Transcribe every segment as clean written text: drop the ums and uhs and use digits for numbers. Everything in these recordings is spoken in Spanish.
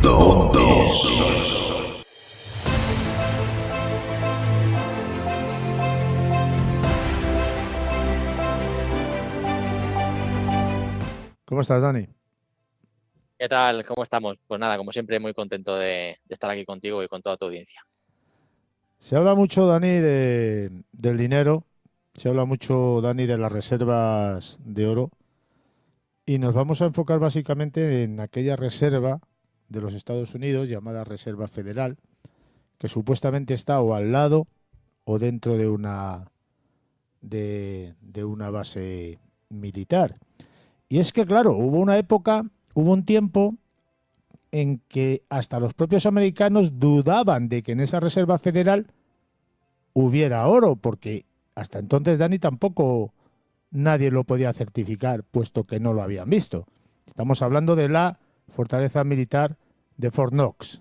¿Cómo estás, Dani? ¿Qué tal? ¿Cómo estamos? Pues nada, como siempre, muy contento de estar aquí contigo y con toda tu audiencia. Se habla mucho, Dani, del dinero, se habla mucho, Dani, de las reservas de oro y nos vamos a enfocar básicamente en aquella reserva de los Estados Unidos llamada Reserva Federal, que supuestamente está o al lado o dentro de una base militar. Y es que, claro, hubo un tiempo en que hasta los propios americanos dudaban de que en esa Reserva Federal hubiera oro, porque hasta entonces, Dani, tampoco nadie lo podía certificar, puesto que no lo habían visto. Estamos hablando de la fortaleza militar de Fort Knox.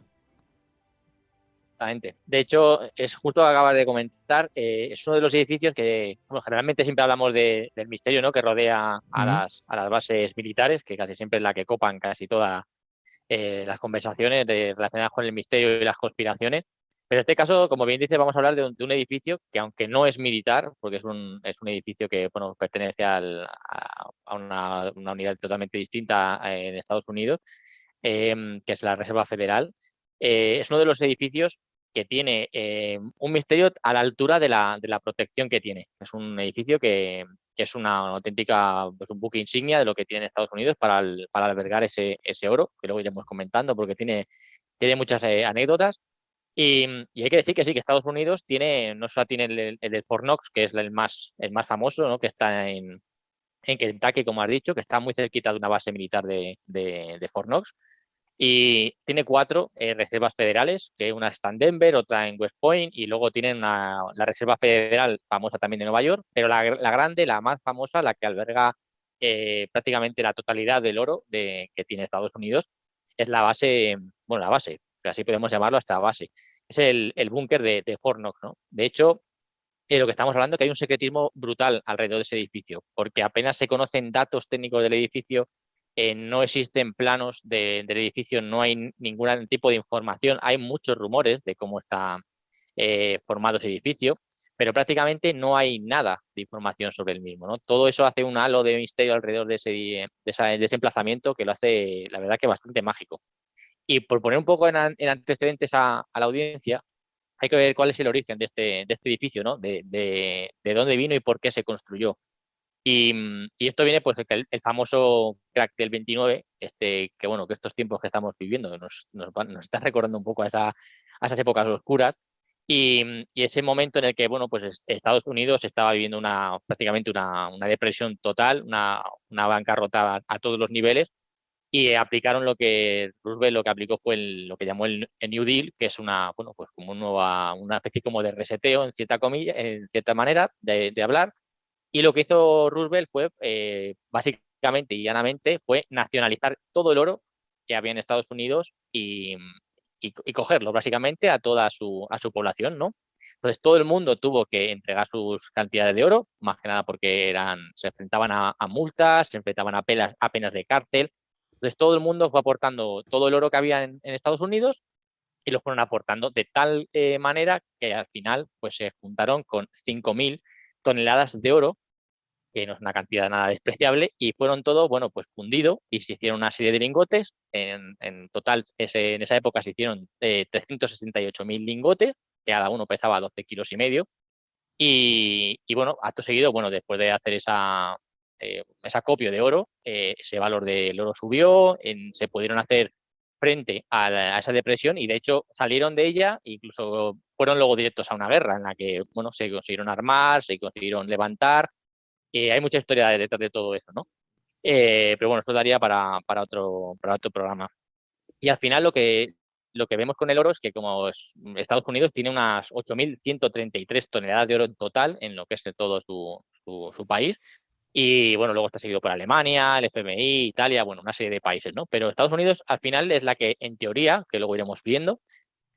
Exactamente. De hecho, es justo lo que acabas de comentar. Es uno de los edificios que, bueno, generalmente siempre hablamos del misterio, ¿no?, que rodea a Mm. las bases militares, que casi siempre es la que copan casi todas las conversaciones relacionadas con el misterio y las conspiraciones. Pero en este caso, como bien dice, vamos a hablar de un edificio que, aunque no es militar, porque es un edificio que, bueno, pertenece a una unidad totalmente distinta en Estados Unidos, que es la Reserva Federal. Es uno de los edificios que tiene un misterio a la altura de la protección que tiene. Es un edificio que es una auténtica, pues, un buque insignia de lo que tiene Estados Unidos para albergar ese oro, que luego iremos comentando porque tiene muchas anécdotas. Y hay que decir que sí, que Estados Unidos tiene, no solo tiene el del Fort Knox, que es el más famoso, ¿no?, que está en Kentucky, como has dicho, que está muy cerquita de una base militar de Fort Knox, y tiene cuatro reservas federales, que una está en Denver, otra en West Point, y luego tienen la Reserva Federal famosa también de Nueva York, pero la grande, la más famosa, la que alberga prácticamente la totalidad del oro que tiene Estados Unidos, es la base, bueno, la base, que así podemos llamarlo, hasta base. Es el búnker de Fort Knox, ¿no? De hecho, lo que estamos hablando es que hay un secretismo brutal alrededor de ese edificio, porque apenas se conocen datos técnicos del edificio, no existen planos del edificio, no hay ningún tipo de información, hay muchos rumores de cómo está formado ese edificio, pero prácticamente no hay nada de información sobre el mismo, ¿no? Todo eso hace un halo de misterio alrededor de ese emplazamiento que lo hace, la verdad, que bastante mágico. Y por poner un poco en antecedentes a la audiencia, hay que ver cuál es el origen de este edificio, ¿no? De dónde vino y por qué se construyó. Y esto viene, pues, el famoso crack del 29, que bueno, que estos tiempos que estamos viviendo nos están recordando un poco a esas épocas oscuras. Y ese momento en el que, bueno, pues Estados Unidos estaba viviendo prácticamente una depresión total, una bancarrota a todos los niveles, y aplicaron lo que Roosevelt lo que aplicó fue lo que llamó el New Deal, que es bueno, pues como una especie como de reseteo, en cierta manera de hablar. Y lo que hizo Roosevelt fue, básicamente y llanamente, fue nacionalizar todo el oro que había en Estados Unidos y cogerlo básicamente a su población, ¿no? Entonces todo el mundo tuvo que entregar sus cantidades de oro, más que nada porque se enfrentaban a multas, se enfrentaban a penas de cárcel. Entonces todo el mundo fue aportando todo el oro que había en Estados Unidos, y lo fueron aportando de tal manera que al final, pues, se juntaron con 5.000 toneladas de oro, que no es una cantidad nada despreciable, y fueron todo, bueno, pues fundido, y se hicieron una serie de lingotes. En total, en esa época se hicieron 368.000 lingotes, que cada uno pesaba 12 kilos y medio. Y bueno, acto seguido, bueno, después de hacer ese acopio de oro, ese valor del oro subió, se pudieron hacer frente a esa depresión, y de hecho salieron de ella, incluso fueron luego directos a una guerra en la que, bueno, se consiguieron armar, se consiguieron levantar. Hay mucha historia detrás de todo eso, ¿no? Pero bueno, esto daría para otro programa. Y al final lo que vemos con el oro es que, como Estados Unidos tiene unas 8.133 toneladas de oro en total en lo que es todo su país. Y bueno, luego está seguido por Alemania, el FMI, Italia, bueno, una serie de países, ¿no? Pero Estados Unidos al final es la que, en teoría, que luego iremos viendo,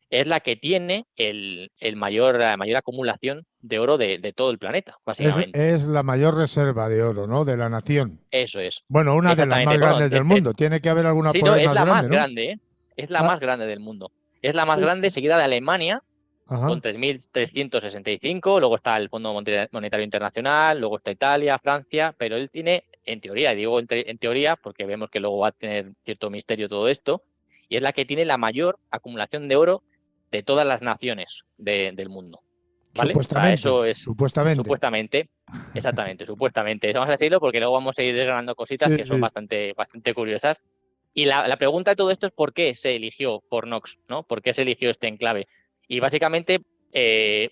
es la que tiene la mayor acumulación de oro de todo el planeta, básicamente. Es la mayor reserva de oro, ¿no? De la nación. Eso es. Bueno, una de las más Exactamente. Bueno, grandes del mundo. Tiene que haber alguna sí, por no, ahí es más la grande, más ¿no? grande, ¿eh? Es la Ah, más grande del mundo. Es la más uy, grande, seguida de Alemania, con ajá. 3.365. Luego está el Fondo Monetario Internacional, luego está Italia, Francia, pero él tiene, en teoría, y digo en teoría porque vemos que luego va a tener cierto misterio todo esto, y es la que tiene la mayor acumulación de oro de todas las naciones del mundo. ¿Vale? O sea, Supuestamente, eso es supuestamente. supuestamente, exactamente, supuestamente. Vamos a decirlo porque luego vamos a ir desgranando cositas Sí, que son sí. bastante curiosas. Y la pregunta de todo esto es por qué se eligió Fornox, ¿no? ¿Por qué se eligió este enclave? Y básicamente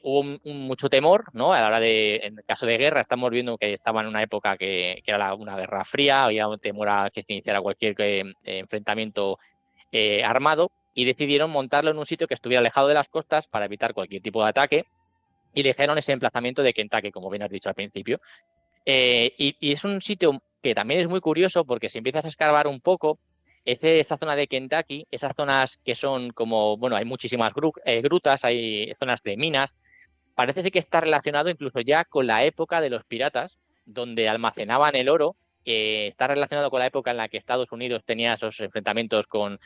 hubo mucho temor, ¿no? A la hora en el caso de guerra, estamos viendo que estaba en una época que era una guerra fría, había un temor a que se iniciara cualquier enfrentamiento armado, y decidieron montarlo en un sitio que estuviera alejado de las costas para evitar cualquier tipo de ataque, y eligieron ese emplazamiento de Kentucky, como bien has dicho al principio. Y es un sitio que también es muy curioso porque si empiezas a escarbar un poco, esa zona de Kentucky, esas zonas que son como, bueno, hay muchísimas grutas, hay zonas de minas, parece ser que está relacionado incluso ya con la época de los piratas, donde almacenaban el oro, que está relacionado con la época en la que Estados Unidos tenía esos enfrentamientos con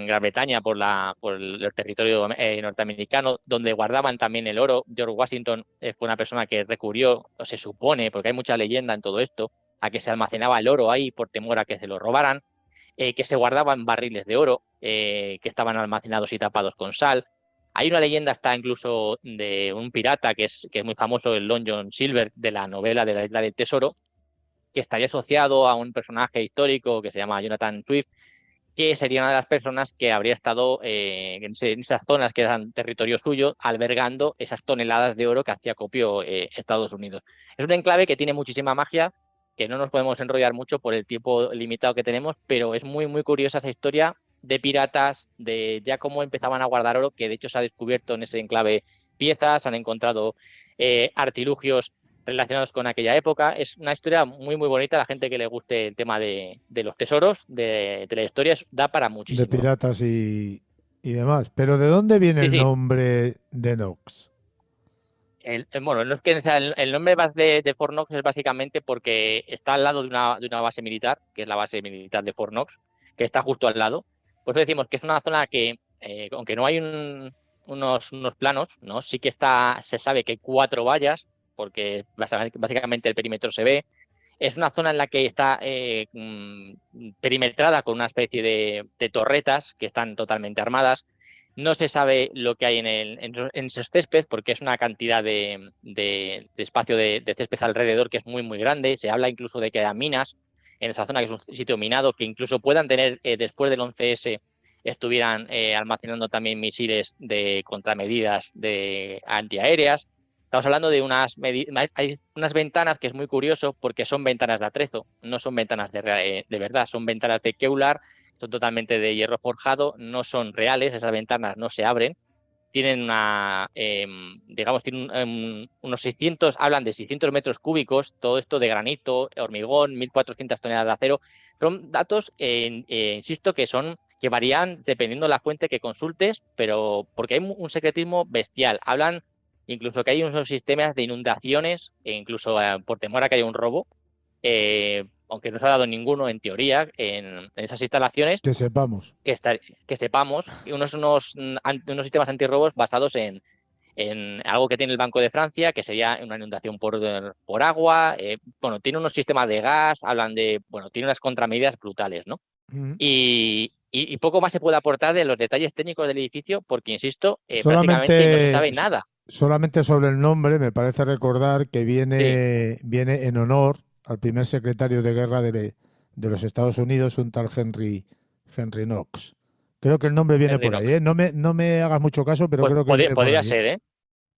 Gran Bretaña por el territorio norteamericano, donde guardaban también el oro. George Washington fue una persona que recurrió, o se supone, porque hay mucha leyenda en todo esto, a que se almacenaba el oro ahí por temor a que se lo robaran, que se guardaban barriles de oro, que estaban almacenados y tapados con sal. Hay una leyenda hasta incluso de un pirata que es muy famoso, el Long John Silver, de la novela de la Isla del Tesoro, que estaría asociado a un personaje histórico que se llama Jonathan Swift, que sería una de las personas que habría estado en esas zonas que eran territorio suyo, albergando esas toneladas de oro que hacía copio Estados Unidos. Es un enclave que tiene muchísima magia, que no nos podemos enrollar mucho por el tiempo limitado que tenemos, pero es muy, muy curiosa esa historia de piratas, de ya cómo empezaban a guardar oro, que de hecho se ha descubierto en ese enclave piezas, han encontrado artilugios relacionados con aquella época. Es una historia muy, muy bonita. A la gente que le guste el tema de los tesoros, de la historia, da para De muchísimo. piratas y demás. Pero ¿de dónde viene Sí, el sí. nombre de Nox? Bueno, no es que sea el nombre de Fort Knox es básicamente porque está al lado de una base militar, que es la base militar de Fort Knox, que está justo al lado. Por eso decimos que es una zona que, aunque no hay unos planos, ¿no? Sí que se sabe que hay 4 vallas, porque básicamente el perímetro se ve. Es una zona en la que está perimetrada con una especie de torretas que están totalmente armadas. No se sabe lo que hay en esos césped porque es una cantidad de espacio de césped alrededor que es muy, muy grande. Se habla incluso de que hay minas en esa zona, que es un sitio minado, que incluso puedan tener, después del 11S, estuvieran almacenando también misiles de contramedidas antiaéreas. Estamos hablando de hay unas ventanas que es muy curioso porque son ventanas de atrezo, no son ventanas de verdad, son ventanas de Kevlar, son totalmente de hierro forjado, no son reales, esas ventanas no se abren, tienen digamos, tienen unos 600, hablan de 600 metros cúbicos, todo esto de granito, hormigón, 1.400 toneladas de acero. Son datos, insisto, que varían dependiendo de la fuente que consultes, pero porque hay un secretismo bestial. Hablan incluso que hay unos sistemas de inundaciones, e incluso por temor a que haya un robo, aunque no se ha dado ninguno en teoría en esas instalaciones, Que sepamos. que sepamos, y unos sistemas antirrobos basados en algo que tiene el Banco de Francia, que sería una inundación por agua. Bueno, tiene unos sistemas de gas, bueno, tiene unas contramedidas brutales, ¿no? Mm. Y poco más se puede aportar de los detalles técnicos del edificio, porque, insisto, prácticamente no se Solamente, sabe nada. solamente sobre el nombre me parece recordar que Sí, viene en honor al primer secretario de guerra de los Estados Unidos, un tal Henry Knox. Creo que el nombre viene Henry por ahí, Knox. ¿eh? No me hagas mucho caso, pero Pues creo que viene por podría ahí, ¿eh? ser, ¿eh?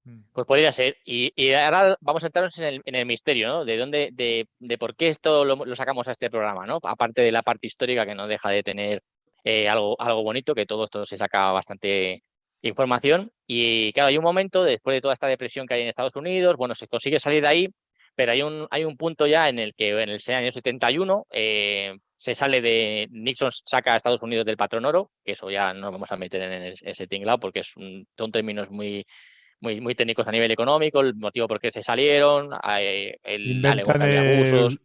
Mm. Pues podría ser. Y ahora vamos a entrarnos en el misterio, ¿no? De por qué esto lo sacamos a este programa, ¿no? Aparte de la parte histórica que no deja de tener algo bonito, que todo esto se saca bastante información. Y claro, hay un momento, después de toda esta depresión que hay en Estados Unidos, bueno, se consigue salir de ahí, pero hay un punto ya en el que en el año 71 se sale Nixon saca a Estados Unidos del patrón oro, que eso ya no nos vamos a meter en ese tinglado porque son términos muy muy, muy técnicos a nivel económico, el motivo por qué se salieron, él alegó Inventan que había abusos.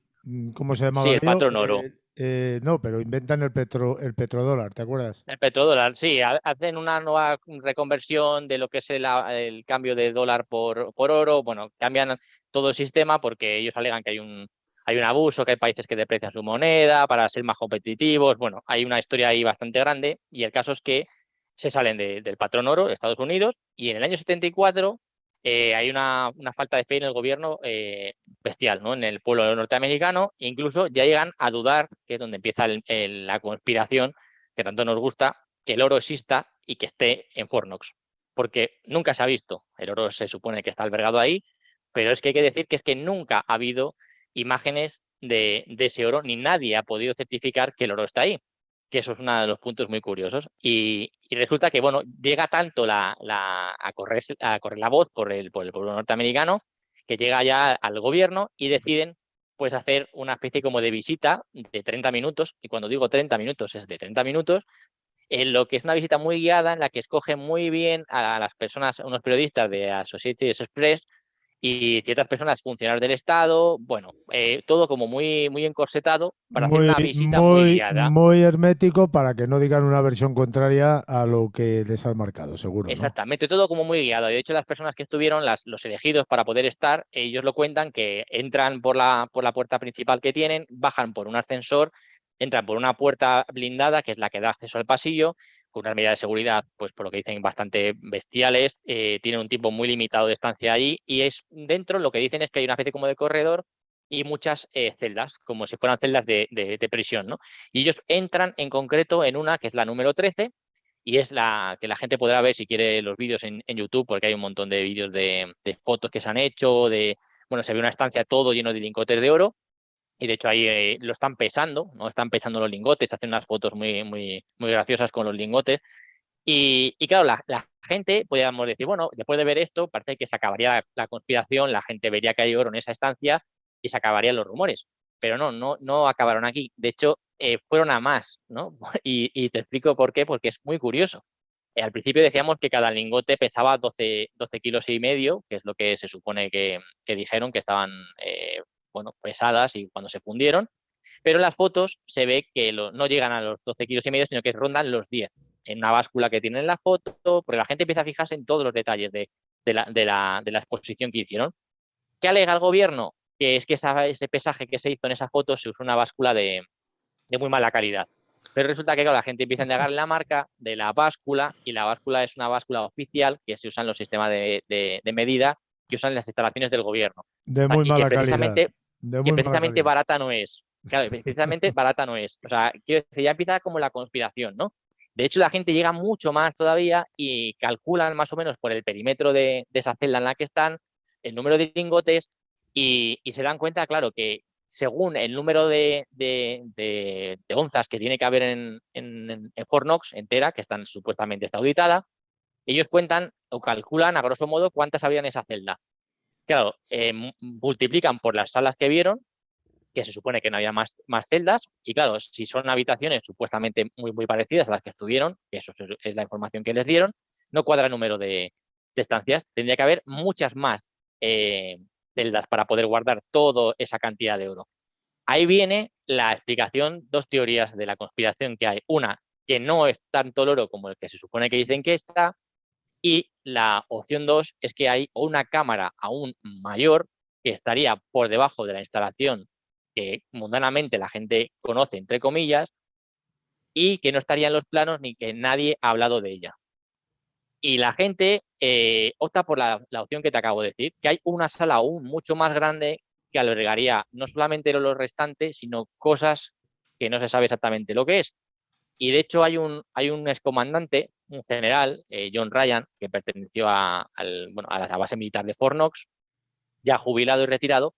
¿cómo se llamaba Sí, el aquello? patrón oro. No, pero inventan el petrodólar, ¿te acuerdas? El petrodólar, sí, hacen una nueva reconversión de lo que es el cambio de dólar por oro. Bueno, cambian todo el sistema porque ellos alegan que hay un abuso, que hay países que deprecian su moneda para ser más competitivos. Bueno, hay una historia ahí bastante grande y el caso es que se salen del patrón oro de Estados Unidos y en el año 74 hay una falta de fe en el gobierno bestial, ¿no? En el pueblo norteamericano. E incluso ya llegan a dudar, que es donde empieza la conspiración que tanto nos gusta, que el oro exista y que esté en Fornox. Porque nunca se ha visto. El oro se supone que está albergado ahí, pero es que hay que decir que es que nunca ha habido imágenes de ese oro, ni nadie ha podido certificar que el oro está ahí. Que eso es uno de los puntos muy curiosos. Y resulta que, bueno, llega tanto a correr la voz por el pueblo norteamericano que llega ya al gobierno y deciden pues hacer una especie como de visita de 30 minutos, y cuando digo 30 minutos es de 30 minutos, en lo que es una visita muy guiada en la que escogen muy bien a las personas, a unos periodistas de Associated Press y ciertas personas funcionarios del Estado, bueno, todo como muy, muy encorsetado para hacer Muy, una visita muy muy, guiada. muy hermético para que no digan una versión contraria a lo que les han marcado, seguro, ¿no? Exactamente, todo como muy guiado. Y de hecho, las personas que estuvieron, los elegidos para poder estar, ellos lo cuentan que entran por la puerta principal que tienen, bajan por un ascensor, entran por una puerta blindada, que es la que da acceso al pasillo, con unas medidas de seguridad, pues por lo que dicen, bastante bestiales. Tienen un tiempo muy limitado de estancia ahí y es dentro lo que dicen es que hay una especie como de corredor y muchas celdas, como si fueran celdas de prisión, ¿no? Y ellos entran en concreto en una que es la número 13 y es la que la gente podrá ver si quiere los vídeos en YouTube, porque hay un montón de vídeos de fotos que se han hecho, bueno, se ve una estancia todo lleno de lingotes de oro, y de hecho ahí lo están pesando, ¿no? Están pesando los lingotes, hacen unas fotos muy, muy, muy graciosas con los lingotes, y claro, la gente, podríamos decir, bueno, después de ver esto, parece que se acabaría la conspiración, la gente vería que hay oro en esa estancia y se acabarían los rumores. Pero no acabaron aquí. De hecho, fueron a más, ¿no? Y te explico por qué, porque es muy curioso. Al principio decíamos que cada lingote pesaba 12 kilos y medio, que es lo que se supone que dijeron que estaban, bueno, pesadas y cuando se fundieron, pero en las fotos se ve que no llegan a los 12 kilos y medio, sino que rondan los 10 en una báscula que tienen en la foto, porque la gente empieza a fijarse en todos los detalles de la exposición que hicieron. ¿Qué alega el gobierno? Que es que ese pesaje que se hizo en esa foto se usó una báscula de muy mala calidad. Pero resulta que claro, la gente empieza a negar la marca de la báscula y la báscula es una báscula oficial que se usa en los sistemas de medida que usan en las instalaciones del gobierno. De Ah, muy y que mala calidad. precisamente, De que muy mala precisamente calidad. barata no es. Claro, precisamente barata no es. O sea, quiero decir, ya empieza como la conspiración, ¿no? De hecho, la gente llega mucho más todavía y calculan más o menos por el perímetro de esa celda en la que están, el número de lingotes y se dan cuenta, claro, que según el número de onzas que tiene que haber en Fornox entera, que están supuestamente está auditada, ellos cuentan o calculan a grosso modo cuántas había en esa celda. Claro, multiplican por las salas que vieron, que se supone que no había más celdas, y claro, si son habitaciones supuestamente muy, muy parecidas a las que estuvieron, que eso es la información que les dieron, no cuadra el número de estancias, tendría que haber muchas más eh, celdas para poder guardar toda esa cantidad de oro. Ahí viene la explicación, dos teorías de la conspiración que hay. Una, que no es tanto el oro como el que se supone que dicen que está, y la opción dos es que hay una cámara aún mayor que estaría por debajo de la instalación que mundanamente la gente conoce, entre comillas, y que no estaría en los planos ni que nadie ha hablado de ella. Y la gente opta por la opción que te acabo de decir, que hay una sala aún mucho más grande que albergaría no solamente los restantes, sino cosas que no se sabe exactamente lo que es. Y de hecho hay un excomandante, un general, John Ryan, que perteneció bueno, a la base militar de Fort Knox, ya jubilado y retirado,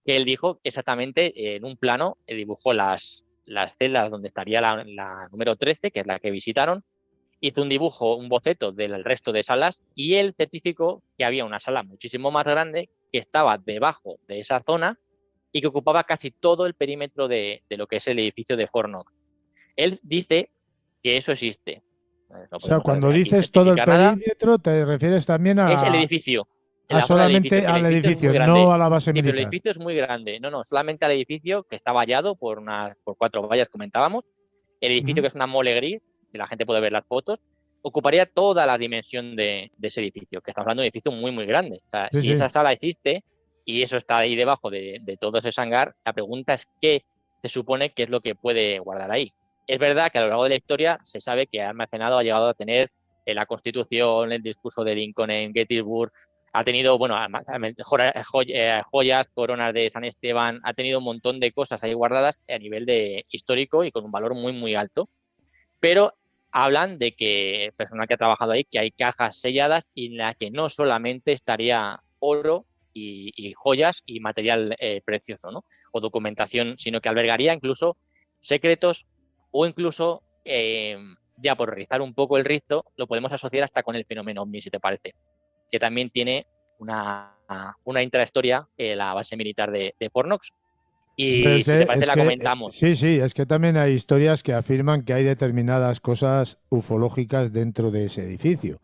que él dijo exactamente en un plano, dibujó las celdas donde estaría la número 13, que es la que visitaron, hizo un dibujo, un boceto del resto de salas y él certificó que había una sala muchísimo más grande que estaba debajo de esa zona y que ocupaba casi todo el perímetro de lo que es el edificio de Fort Knox. Él dice que eso existe. No O sea, podemos cuando aquí dices todo el certificar nada. perímetro, te refieres también Es el a... edificio. solamente pero el al edificio es muy edificio, grande. no a la base Sí, pero el militar. edificio es muy grande. No, no, solamente al edificio que está vallado por 4 vallas, comentábamos. El edificio, Ujú. que es una mole gris, que la gente puede ver las fotos, ocuparía toda la dimensión de ese edificio, que estamos hablando de un edificio muy, muy grande. O sea, Sí, si sí. esa sala existe y eso está ahí debajo de todo ese hangar, la pregunta es qué se supone que es lo que puede guardar ahí. Es verdad que a lo largo de la historia se sabe que ha almacenado, ha llegado a tener la Constitución, el discurso de Lincoln en Gettysburg, ha tenido, bueno, joyas, coronas de San Esteban, ha tenido un montón de cosas ahí guardadas a nivel de histórico y con un valor muy, muy alto. Pero hablan de que el personal que ha trabajado ahí, que hay cajas selladas y en la que no solamente estaría oro y joyas y material precioso, ¿no? O documentación, sino que albergaría incluso secretos o incluso, ya por rizar un poco el rizo, lo podemos asociar hasta con el fenómeno OVNI, si te parece, que también tiene una intrahistoria, la base militar de Fornox. Hombre, Y si te parece, la comentamos. sí, sí, es que también hay historias que afirman que hay determinadas cosas ufológicas dentro de ese edificio.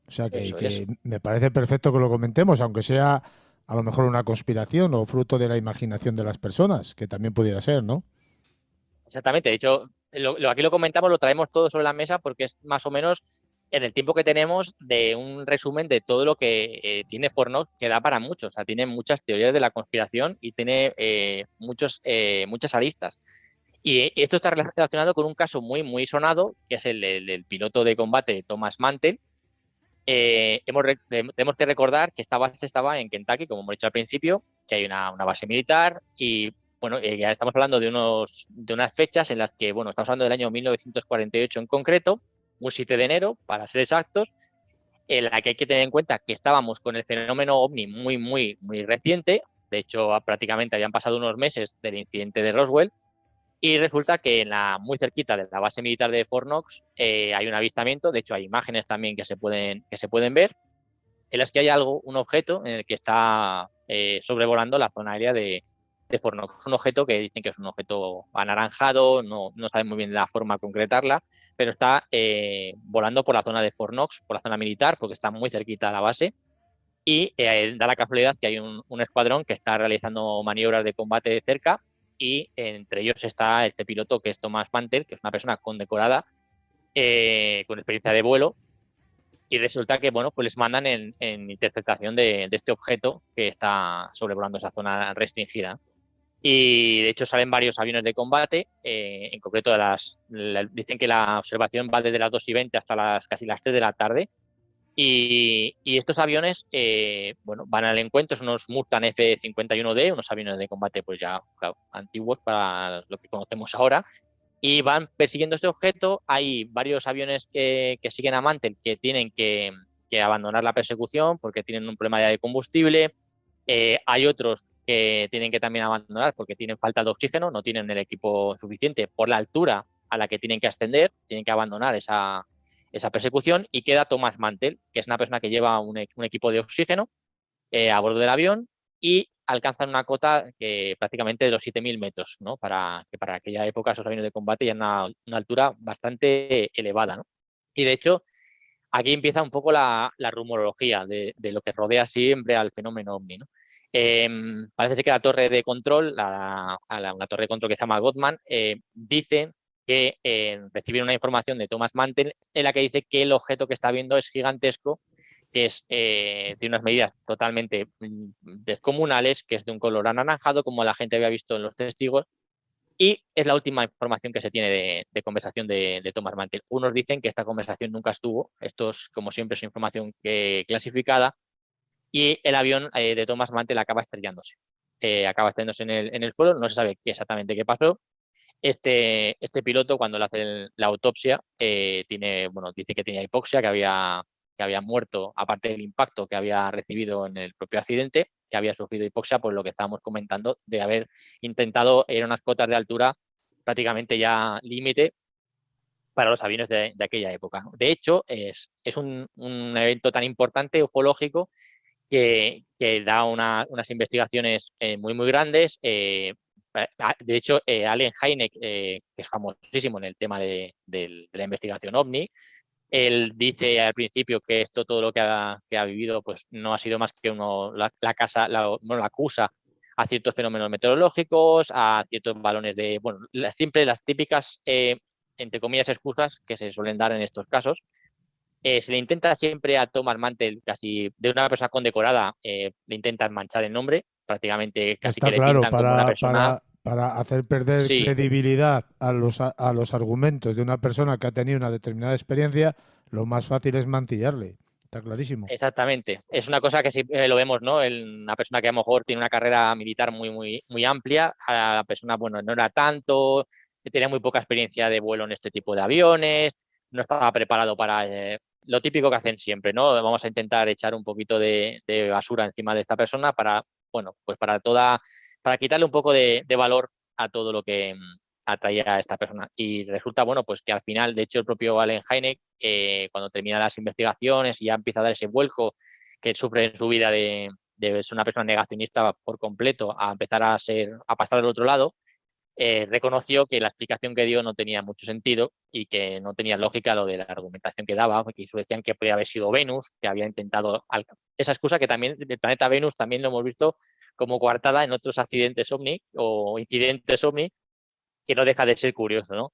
O sea Eso es. que me parece perfecto que lo comentemos, aunque sea a lo mejor una conspiración o fruto de la imaginación de las personas, que también pudiera ser, ¿no? Exactamente, de hecho, aquí lo comentamos, lo traemos todo sobre la mesa porque es más o menos en el tiempo que tenemos de un resumen de todo lo que tiene Fornox, que da para mucho. O sea, tiene muchas teorías de la conspiración y tiene muchas aristas. Y esto está relacionado con un caso muy, muy sonado, que es el piloto de combate Thomas Mantel. Tenemos que recordar que esta base estaba en Kentucky, como hemos dicho al principio, que hay una base militar y, bueno, ya estamos hablando de unas fechas en las que, bueno, estamos hablando del año 1948 en concreto, un 7 de enero, para ser exactos, en la que hay que tener en cuenta que estábamos con el fenómeno OVNI muy, muy, muy reciente. De hecho, prácticamente habían pasado unos meses del incidente de Roswell. Y resulta que muy cerquita de la base militar de Fornox hay un avistamiento. De hecho, hay imágenes también que se pueden ver, en las que hay un objeto en el que está sobrevolando la zona aérea de Fornox. Es un objeto que dicen que es un objeto anaranjado, no saben muy bien la forma de concretarla, pero está volando por la zona de Fornox, por la zona militar, porque está muy cerquita de la base. Y da la casualidad que hay un escuadrón que está realizando maniobras de combate de cerca, y entre ellos está este piloto, que es Thomas Mantel, que es una persona condecorada, con experiencia de vuelo. Y resulta que, bueno, pues les mandan en interceptación de este objeto que está sobrevolando esa zona restringida. Y de hecho salen varios aviones de combate, en concreto dicen que la observación va desde las 2:20 hasta casi las 3 de la tarde. Y estos aviones, bueno, van al encuentro, son unos Mustang F-51D, unos aviones de combate pues ya, claro, antiguos para lo que conocemos ahora, y van persiguiendo este objeto. Hay varios aviones que siguen a Mantel, que tienen que abandonar la persecución porque tienen un problema de combustible. Hay otros que tienen que también abandonar porque tienen falta de oxígeno, no tienen el equipo suficiente por la altura a la que tienen que ascender, tienen que abandonar esa persecución, y queda Thomas Mantel, que es una persona que lleva un equipo de oxígeno a bordo del avión, y alcanzan una cota que prácticamente de los 7.000 metros, ¿no? Que para aquella época esos aviones de combate ya una altura bastante elevada, ¿no? Y de hecho, aquí empieza un poco la rumorología de lo que rodea siempre al fenómeno OVNI, ¿no? Parece ser que la torre de control, una torre de control que se llama Gottman, dice que reciben una información de Thomas Mantel en la que dice que el objeto que está viendo es gigantesco, que tiene unas medidas totalmente descomunales, que es de un color anaranjado, como la gente había visto en los testigos, y es la última información que se tiene de conversación de Thomas Mantel. Unos dicen que esta conversación nunca estuvo, esto es, como siempre, es información clasificada, y el avión de Thomas Mantel acaba estrellándose. Acaba estrellándose en el suelo, no se sabe exactamente qué pasó. Este piloto, cuando le hacen la autopsia, bueno, dice que tenía hipoxia, que había muerto, aparte del impacto que había recibido en el propio accidente, que había sufrido hipoxia por lo que estábamos comentando, de haber intentado ir a unas cotas de altura prácticamente ya límite para los aviones de aquella época. De hecho, es un evento tan importante ufológico que da unas investigaciones muy, muy grandes. De hecho, Allen Hynek, que es famosísimo en el tema de la investigación OVNI, Él dice al principio que esto, todo lo que ha vivido, pues no ha sido más que la casa, bueno, la acusa a ciertos fenómenos meteorológicos, a ciertos balones de, bueno, siempre las típicas, entre comillas, excusas que se suelen dar en estos casos. Se le intenta siempre a Thomas Mantel, casi de una persona condecorada, le intentan manchar el nombre, prácticamente casi Está que le claro, pintan como una persona, para hacer perder sí, credibilidad a los argumentos de una persona que ha tenido una determinada experiencia, lo más fácil es mantillarle. Está clarísimo. exactamente. Es una cosa que sí lo vemos, ¿no? Una persona que a lo mejor tiene una carrera militar muy amplia, a la persona, bueno, no era tanto, tenía muy poca experiencia de vuelo en este tipo de aviones, no estaba preparado para lo típico que hacen siempre, ¿no? Vamos a intentar echar un poquito de basura encima de esta persona para, bueno, pues para quitarle un poco de valor a todo lo que atraía a esta persona. Y resulta, bueno, pues que al final, de hecho, el propio Allen Hynek, cuando termina las investigaciones y ya empieza a dar ese vuelco que sufre en su vida de ser una persona negacionista por completo a empezar a pasar al otro lado, reconoció que la explicación que dio no tenía mucho sentido y que no tenía lógica lo de la argumentación que daba, que decían que podía haber sido Venus, que había intentado esa excusa que también del planeta Venus también lo hemos visto como coartada en otros accidentes ovni o incidentes ovni, que no deja de ser curioso, ¿no?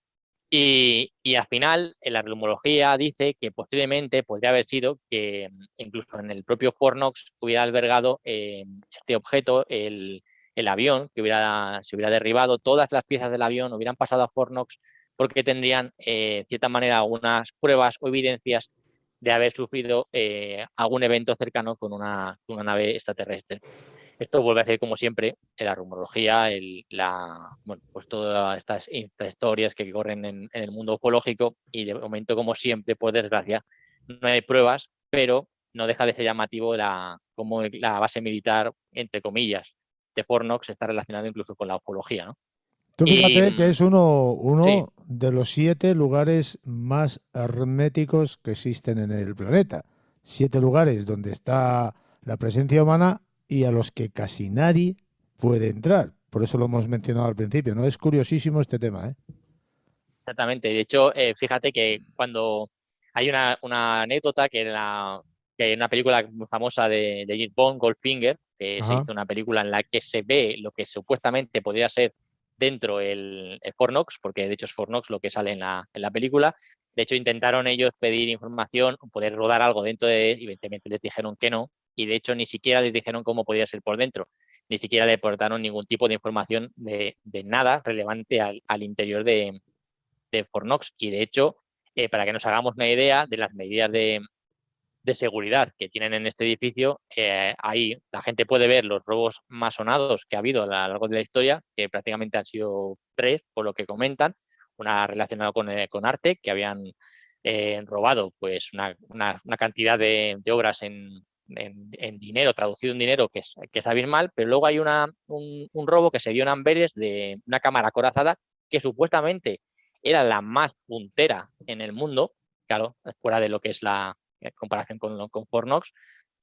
Y al final, en la rumorología dice que posiblemente podría haber sido que incluso en el propio Fornox hubiera albergado este objeto, el avión, que se hubiera derribado, todas las piezas del avión hubieran pasado a Fornox porque tendrían, de cierta manera, algunas pruebas o evidencias de haber sufrido algún evento cercano con una nave extraterrestre. Esto vuelve a ser, como siempre, la rumorología, bueno, pues todas estas historias que corren en el mundo ufológico y de momento, como siempre, por desgracia, no hay pruebas, pero no deja de ser llamativo cómo la base militar, entre comillas, de Fornox está relacionado incluso con la ufología, ¿no? Tú Y fíjate que es sí, uno de los 7 lugares más herméticos que existen en el planeta. 7 lugares donde está la presencia humana y a los que casi nadie puede entrar. Por eso lo hemos mencionado al principio, ¿no? Es curiosísimo este tema, ¿eh? exactamente. De hecho, fíjate que cuando hay una anécdota que en una película muy famosa de James Bond, Goldfinger, que se Ajá. hizo una película en la que se ve lo que supuestamente podría ser dentro el Fornox, porque de hecho es Fornox lo que sale en la película. De hecho, intentaron ellos pedir información, poder rodar algo dentro de él, y evidentemente les dijeron que no, y de hecho ni siquiera les dijeron cómo podía ser por dentro, ni siquiera le aportaron ningún tipo de información de nada relevante al interior de Fornox. Y de hecho, para que nos hagamos una idea de las medidas de seguridad que tienen en este edificio, ahí la gente puede ver los robos más sonados que ha habido a lo largo de la historia, que prácticamente han sido 3, por lo que comentan. Una relacionada con arte, que habían robado pues una cantidad de obras en dinero, traducido en dinero, que es abismal, pero luego hay un robo que se dio en Amberes de una cámara acorazada que supuestamente era la más puntera en el mundo, claro, fuera de lo que es la en comparación con Fornox,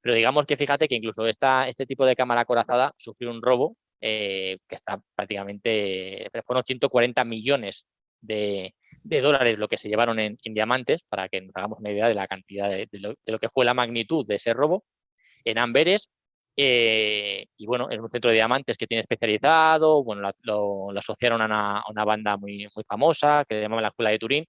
pero digamos que fíjate que incluso este tipo de cámara acorazada sufrió un robo que está prácticamente, fueron 140 millones de dólares lo que se llevaron en diamantes, para que nos hagamos una idea de la cantidad de lo que fue la magnitud de ese robo en Amberes. Y bueno, es un centro de diamantes que tiene especializado, bueno, lo asociaron a una banda muy famosa que se llamaba la Escuela de Turín,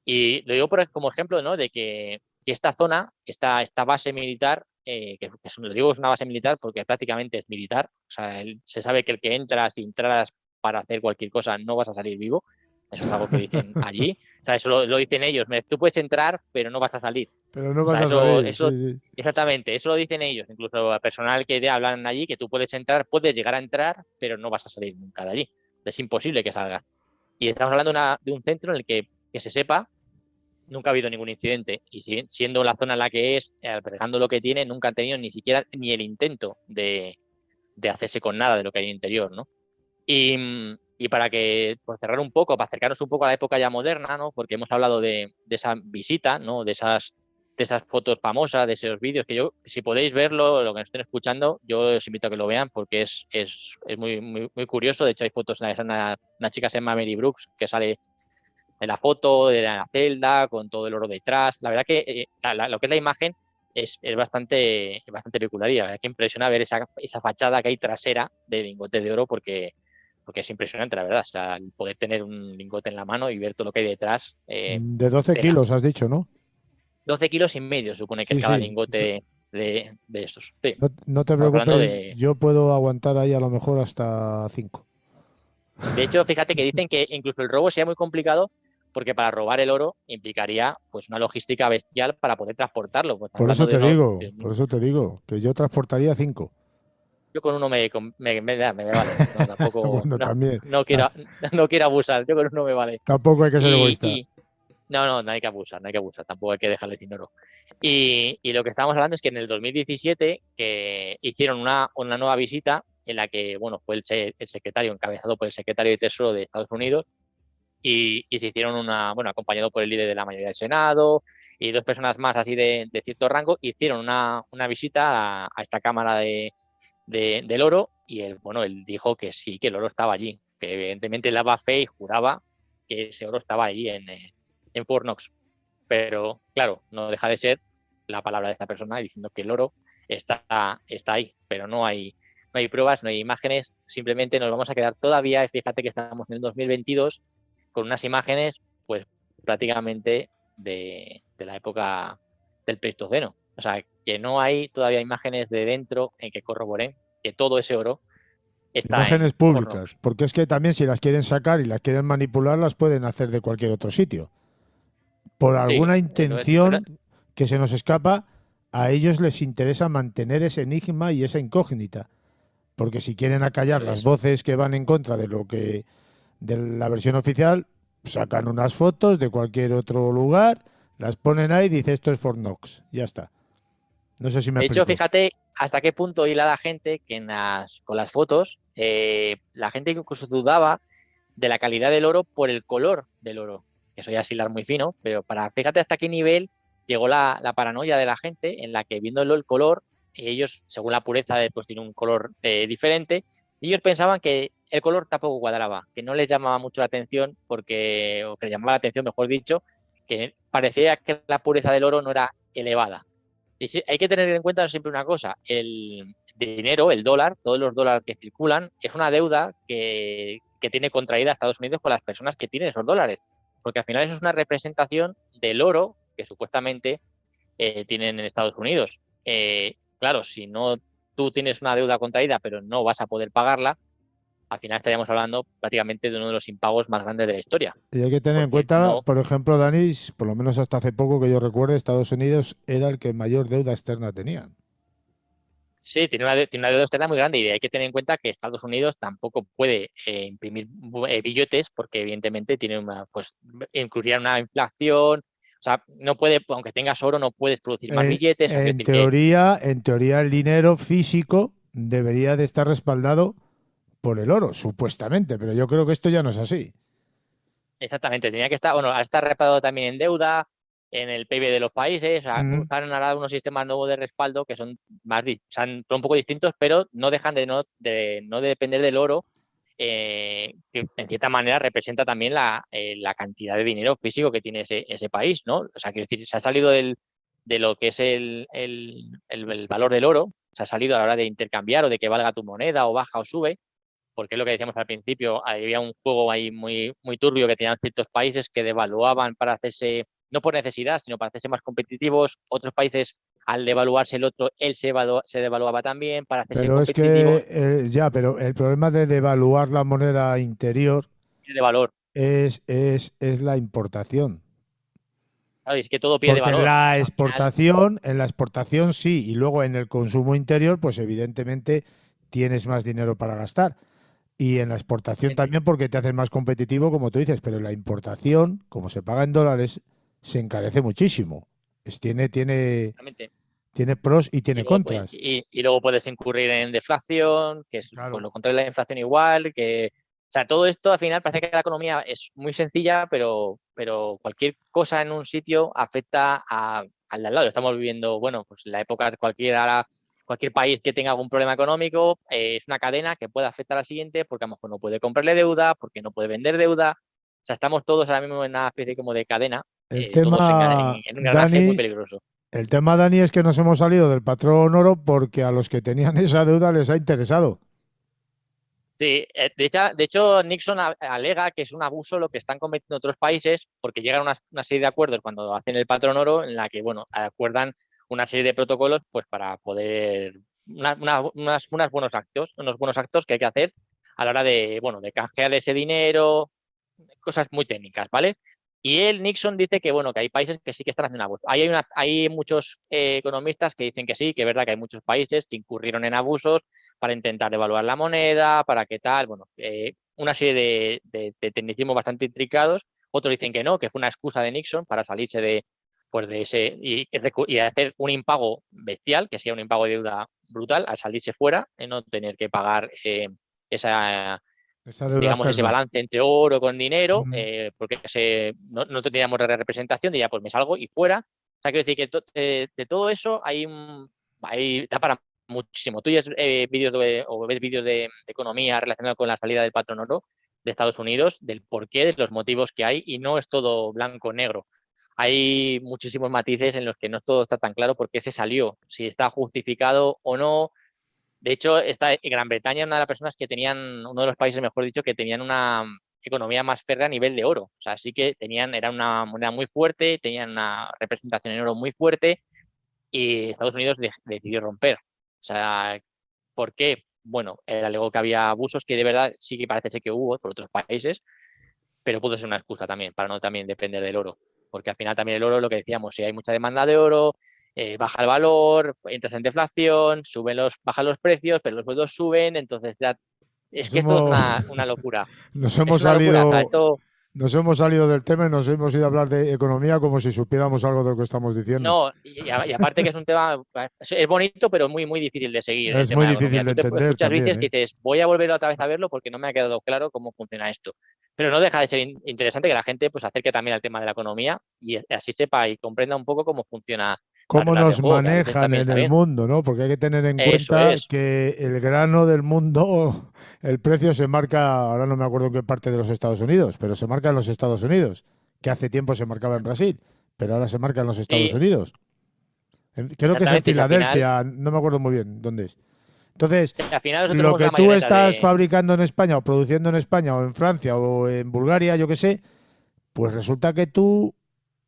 y lo digo como ejemplo, ¿no? De que esta zona, esta base militar, lo digo es una base militar porque prácticamente es militar, o sea, se sabe que el que entra, si entras para hacer cualquier cosa, no vas a salir vivo, eso es algo que dicen allí, o sea, eso lo dicen ellos, tú puedes entrar, pero no vas a salir, Pero no o vas sea, a salir, sí, sí. exactamente, eso lo dicen ellos, incluso al personal que hablan allí, que tú puedes entrar, puedes llegar a entrar, pero no vas a salir nunca de allí, es imposible que salgas. Y estamos hablando de un centro en el que se sepa nunca ha habido ningún incidente. Y siendo la zona en la que es, albergando lo que tiene, nunca han tenido ni siquiera ni el intento de hacerse con nada de lo que hay en el interior, ¿no? Y para que, por cerrar un poco, para acercarnos un poco a la época ya moderna, ¿no? Porque hemos hablado de esa visita, ¿no? De esas fotos famosas, de esos vídeos, que yo, si podéis verlo, lo que nos estén escuchando, yo os invito a que lo vean porque es muy curioso. De hecho, hay fotos de una chica que se llama Mary Brooks, que sale en la foto de la celda, con todo el oro detrás. La verdad que lo que es la imagen es bastante peculiar y la verdad que impresiona ver esa fachada que hay trasera de lingotes de oro porque es impresionante, la verdad. O sea, el poder tener un lingote en la mano y ver todo lo que hay detrás, De 12 tela. kilos has dicho, ¿no? 12 kilos y medio supone que Sí, es cada sí. lingote de estos. Sí, No, no te estamos hablando preocupes, de... yo puedo aguantar ahí a lo mejor hasta 5. De hecho, fíjate que dicen que incluso el robo sea muy complicado porque para robar el oro implicaría pues una logística bestial para poder transportarlo. Pues estamos hablando Por eso te digo, que yo transportaría 5. yo con uno me vale. No, tampoco, Bueno, no, también. no Ah, quiero, no quiero abusar. Yo con uno me vale. tampoco hay que ser Y, egoísta. y no hay que abusar, no hay que abusar. Tampoco hay que dejarle sin oro. Y lo que estábamos hablando es que en el 2017 que hicieron una nueva visita en la que, bueno, fue el secretario, encabezado por el secretario de Tesoro de Estados Unidos, y se hicieron bueno, acompañado por el líder de la mayoría del Senado y dos personas más así de cierto rango, hicieron una visita a esta Cámara del Oro y bueno, él dijo que sí, que el oro estaba allí, que evidentemente él daba fe y juraba que ese oro estaba allí en Fort Knox. Pero claro, no deja de ser la palabra de esta persona diciendo que el oro está ahí, pero no hay pruebas, no hay imágenes, simplemente nos vamos a quedar todavía, y fíjate que estamos en el 2022, con unas imágenes, pues prácticamente de la época del Pleistoceno. O sea, que no hay todavía imágenes de dentro en que corroboren que todo ese oro está Imágenes en Fort públicas, Knox. porque es que también si las quieren sacar y las quieren manipular, las pueden hacer de cualquier otro sitio. Por Sí, alguna pero intención que se nos escapa, a ellos les interesa mantener ese enigma y esa incógnita. Porque si quieren acallar las eso. voces que van en contra de lo que de la versión oficial, sacan unas fotos de cualquier otro lugar, las ponen ahí y dice esto es Fort Knox. Ya está. No sé si me De hecho, explico. fíjate hasta qué punto hila la gente que con las fotos, la gente incluso dudaba de la calidad del oro por el color del oro. Eso ya es hilar muy fino, pero fíjate hasta qué nivel llegó la paranoia de la gente en la que viéndolo el color, ellos, según la pureza, pues tiene un color diferente, y ellos pensaban que el color tampoco cuadraba, que no les llamaba mucho la atención, o que les llamaba la atención, mejor dicho, que parecía que la pureza del oro no era elevada. Y sí, hay que tener en cuenta siempre una cosa, el dinero, el dólar, todos los dólares que circulan, es una deuda que tiene contraída Estados Unidos con las personas que tienen esos dólares, porque al final eso es una representación del oro que supuestamente tienen en Estados Unidos. Claro, si no tú tienes una deuda contraída pero no vas a poder pagarla, al final estaríamos hablando prácticamente de uno de los impagos más grandes de la historia, Y hay que tener en porque cuenta, no. por ejemplo, Danis, por lo menos hasta hace poco que yo recuerde, Estados Unidos era el que mayor deuda externa tenía. Sí, tiene una deuda externa muy grande y hay que tener en cuenta que Estados Unidos tampoco puede imprimir billetes porque evidentemente pues incluiría una inflación, o sea, no puede, aunque tengas oro, no puedes producir más billetes, o sea, quiero decir que En teoría, el dinero físico debería de estar respaldado por el oro, supuestamente, pero yo creo que esto ya no es así. exactamente, tenía que estar, bueno, al estar respaldado también en deuda, en el PIB de los países, o sea, Mm. usan ahora unos sistemas nuevos de respaldo que son son un poco distintos, pero no dejan de depender del oro, que en cierta manera representa también la cantidad de dinero físico que tiene ese país, ¿no? O sea, quiero decir, se ha salido de lo que es el valor del oro, se ha salido a la hora de intercambiar o de que valga tu moneda o baja o sube, porque es lo que decíamos al principio, había un juego ahí muy, muy turbio que tenían ciertos países que devaluaban para hacerse, no por necesidad, sino para hacerse más competitivos, otros países al devaluarse el otro, él se devaluaba también para hacerse Pero es competitivos, que, ya, pero el problema de devaluar la moneda interior de valor. es la importación. Claro, y es que todo pierde Porque valor. O sea, al final, en la exportación sí, y luego en el consumo interior, pues evidentemente tienes más dinero para gastar. Y en la exportación exactamente, también porque te haces más competitivo, como tú dices, pero en la importación, como se paga en dólares, se encarece muchísimo. exactamente. Tiene pros y Y tiene luego, pues, contras. y luego puedes incurrir en deflación, que es pues, Claro. lo contrario de la inflación igual, o sea, todo esto al final parece que la economía es muy sencilla, pero cualquier cosa en un sitio afecta al de al lado. Estamos viviendo, bueno, pues la época de cualquier país que tenga algún problema económico, es una cadena que puede afectar al siguiente porque a lo mejor no puede comprarle deuda, porque no puede vender deuda, O sea, estamos todos ahora mismo en una especie como de cadena, El todos tema, en un engranaje muy Dani, peligroso. el tema, Dani, es que nos hemos salido del patrón oro porque a los que tenían esa deuda les ha interesado. Sí, de hecho, Nixon alega que es un abuso lo que están cometiendo otros países porque llegan a una serie de acuerdos cuando hacen el patrón oro en la que, bueno, acuerdan una serie de protocolos pues para poder, unos buenos actos que hay que hacer a la hora de, bueno, de canjear ese dinero, cosas muy técnicas, ¿vale? Y él, Nixon, dice que, bueno, que hay países que sí que están haciendo abusos. Hay muchos economistas que dicen que sí, que es verdad que hay muchos países que incurrieron en abusos para intentar devaluar la moneda, para qué tal, bueno, una serie de tecnicismos bastante intricados. Otros dicen que no, que fue una excusa de Nixon para salirse pues de ese y hacer un impago bestial, que sería un impago de deuda brutal, al salirse fuera, no tener que pagar esa Esa deuda digamos, ese externa. balance entre oro con dinero, Mm. porque no teníamos representación, diría, pues me salgo y fuera. O sea, quiero decir que de todo eso da para muchísimo. Tú vídeos o ves vídeos de economía relacionados con la salida del patrón oro de Estados Unidos, del porqué, de los motivos que hay, y no es todo blanco o negro. Hay muchísimos matices en los que no todo está tan claro por qué se salió, si está justificado o no. De hecho, Gran Bretaña era una de las personas que tenían, uno de los países, mejor dicho, que tenían una economía más férrea a nivel de oro. O sea, sí que era una moneda muy fuerte, tenían una representación en oro muy fuerte y Estados Unidos decidió romper. O sea, ¿por qué? Bueno, él alegó que había abusos que de verdad sí que parece ser que hubo por otros países, pero pudo ser una excusa también para no también depender del oro. Porque al final también el oro, lo que decíamos, si hay mucha demanda de oro, baja el valor, entras en deflación, bajan los precios, pero los sueldos suben, entonces ya es Nos que esto es hemos, una locura. nos Es hemos una locura. O sea, salido, esto nos hemos salido del tema y nos hemos ido a hablar de economía como si supiéramos algo de lo que estamos diciendo. no, y aparte que es un tema, es bonito, pero muy, muy difícil de seguir el Es tema muy de la difícil economía. de Tú te entender escuchas también, vídeos ¿eh? que dices, voy a volver otra vez a verlo porque no me ha quedado claro cómo funciona esto. Pero no deja de ser interesante que la gente pues acerque también al tema de la economía y así sepa y comprenda un poco cómo funcionan las Cómo reglas de nos juego, que a veces manejan también en está el bien. mundo, ¿no? Porque hay que tener en Eso cuenta es, que el grano del mundo, el precio se marca, ahora no me acuerdo en qué parte de los Estados Unidos, pero se marca en los Estados Unidos, que hace tiempo se marcaba en Brasil, pero ahora se marca en los Estados sí, Unidos. Creo que es en exactamente. Y si al final, Filadelfia, no me acuerdo muy bien dónde es. Entonces, si al final nosotros lo somos que una tú marioneta estás de... fabricando en España o produciendo en España o en Francia o en Bulgaria, yo qué sé, pues resulta que tú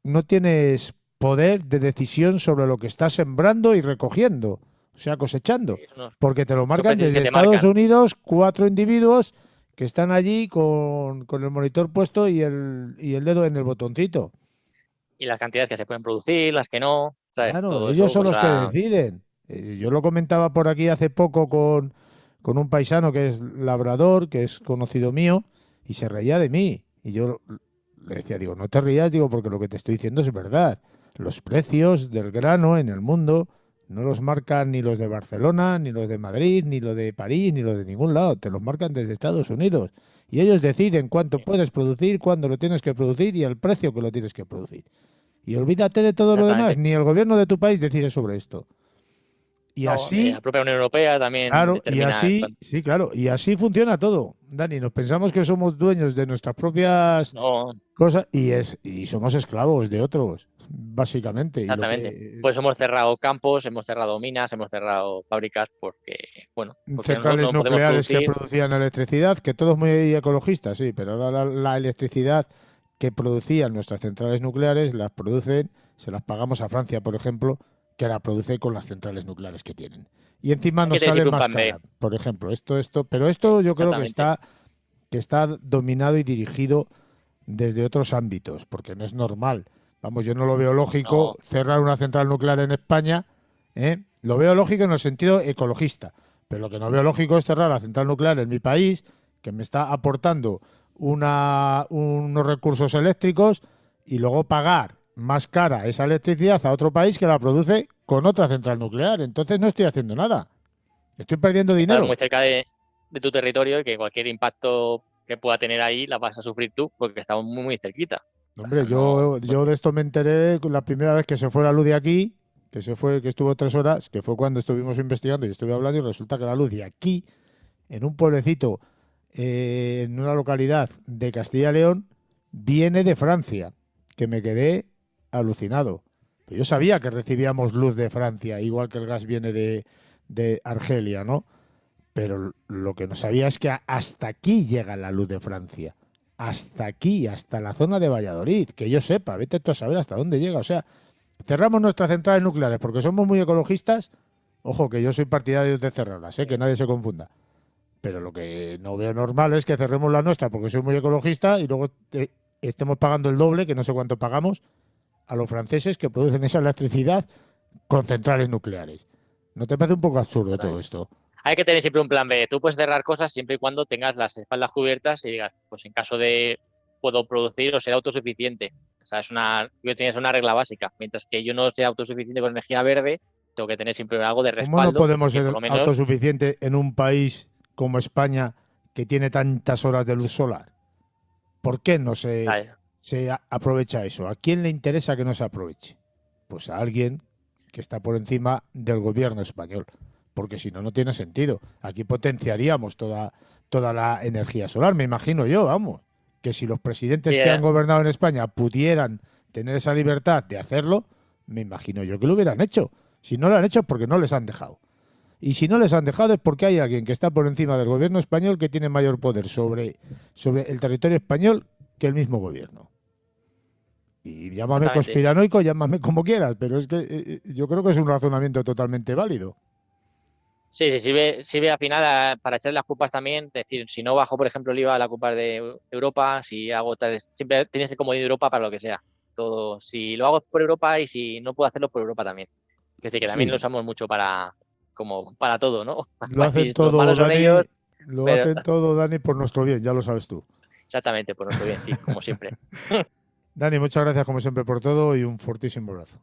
no tienes poder de decisión sobre lo que estás sembrando y recogiendo, o sea, cosechando, porque te lo Son marcan precios que desde te Estados marcan. Unidos cuatro individuos que están allí con el monitor puesto y el dedo en el botoncito. Y las cantidades que se pueden producir, las que no, ¿sabes? Claro, Todo ellos eso, son pues los que deciden. Yo lo comentaba por aquí hace poco con un paisano que es labrador, que es conocido mío, y se reía de mí. Y yo le decía, digo, no te rías, digo, porque lo que te estoy diciendo es verdad. Los precios del grano en el mundo no los marcan ni los de Barcelona, ni los de Madrid, ni los de París, ni los de ningún lado. Te los marcan desde Estados Unidos. Y ellos deciden cuánto puedes producir, cuándo lo tienes que producir y el precio que lo tienes que producir. Y olvídate de todo lo demás, exactamente. ni el gobierno de tu país decide sobre esto. Y No, así, la propia Unión Europea también claro, y determina así, sí, claro, y así funciona todo. Dani, nos pensamos que somos dueños de nuestras propias no, cosas y somos esclavos de otros, básicamente. Y lo exactamente. que Pues hemos cerrado campos, hemos cerrado minas, hemos cerrado fábricas porque, bueno, porque nosotros centrales no podemos nucleares que producir. producían electricidad, que todo es muy ecologista, sí, pero ahora la electricidad que producían nuestras centrales nucleares las producen, se las pagamos a Francia, por ejemplo, que la produce con las centrales nucleares que tienen. Y encima Hay que nos tener sale siempre un más plan B. cara, por ejemplo, pero esto yo creo Exactamente. que está dominado y dirigido desde otros ámbitos, porque no es normal. Vamos, yo no lo veo lógico No, cerrar una central nuclear en España, ¿eh? Lo veo lógico en el sentido ecologista, pero lo que no veo lógico es cerrar la central nuclear en mi país, que me está aportando unos recursos eléctricos, y luego pagar más cara esa electricidad a otro país que la produce con otra central nuclear. Entonces no estoy haciendo nada. Estoy perdiendo estás dinero. muy cerca de tu territorio y que cualquier impacto que pueda tener ahí la vas a sufrir tú porque estamos muy, muy cerquita. O Hombre, sea, no, yo de esto me enteré la primera vez que se fue la luz de aquí, que estuvo 3 horas, que fue cuando estuvimos investigando y estuve hablando, y resulta que la luz de aquí, en un pueblecito, en una localidad de Castilla y León, viene de Francia, que me quedé alucinado. Pero yo sabía que recibíamos luz de Francia, igual que el gas viene de Argelia, ¿no? Pero lo que no sabía es que hasta aquí llega la luz de Francia. Hasta aquí, hasta la zona de Valladolid. Que yo sepa, vete tú a saber hasta dónde llega. O sea, cerramos nuestras centrales nucleares porque somos muy ecologistas. Ojo, que yo soy partidario de cerrarlas, que nadie se confunda. Pero lo que no veo normal es que cerremos la nuestra porque soy muy ecologista y luego estemos pagando el doble, que no sé cuánto pagamos, a los franceses que producen esa electricidad con centrales nucleares. ¿No te parece un poco absurdo todo esto? Hay que tener siempre un plan B. Tú puedes cerrar cosas siempre y cuando tengas las espaldas cubiertas y digas, pues en caso de puedo producir o ser autosuficiente. O sea, tienes una regla básica. Mientras que yo no sea autosuficiente con energía verde, tengo que tener siempre algo de respaldo. ¿Cómo no podemos ser por lo menos autosuficientes en un país como España que tiene tantas horas de luz solar? ¿Por qué no se aprovecha eso? ¿A quién le interesa que no se aproveche? Pues a alguien que está por encima del gobierno español. Porque si no, no tiene sentido. Aquí potenciaríamos toda la energía solar, me imagino yo, vamos. Que si los presidentes que han gobernado en España pudieran tener esa libertad de hacerlo, me imagino yo que lo hubieran hecho. Si no lo han hecho es porque no les han dejado. Y si no les han dejado es porque hay alguien que está por encima del gobierno español que tiene mayor poder sobre el territorio español que el mismo gobierno. Y llámame conspiranoico, llámame como quieras, pero es que yo creo que es un razonamiento totalmente válido. Sí, sirve al final para echar las culpas también. Es decir, si no bajo, por ejemplo, el IVA a la culpa de Europa, si hago siempre tienes el comodín de Europa para lo que sea. Todo, si lo hago por Europa y si no puedo hacerlo por Europa también. Es decir, que también lo usamos mucho para todo, ¿no? Lo hacen todo, hacen todo, Dani, por nuestro bien, ya lo sabes tú. Exactamente, por nuestro bien, sí, como siempre. Dani, muchas gracias como siempre por todo y un fortísimo abrazo.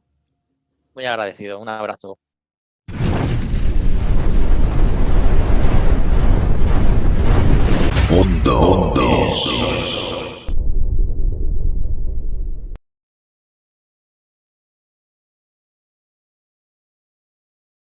Muy agradecido, un abrazo. Mundo.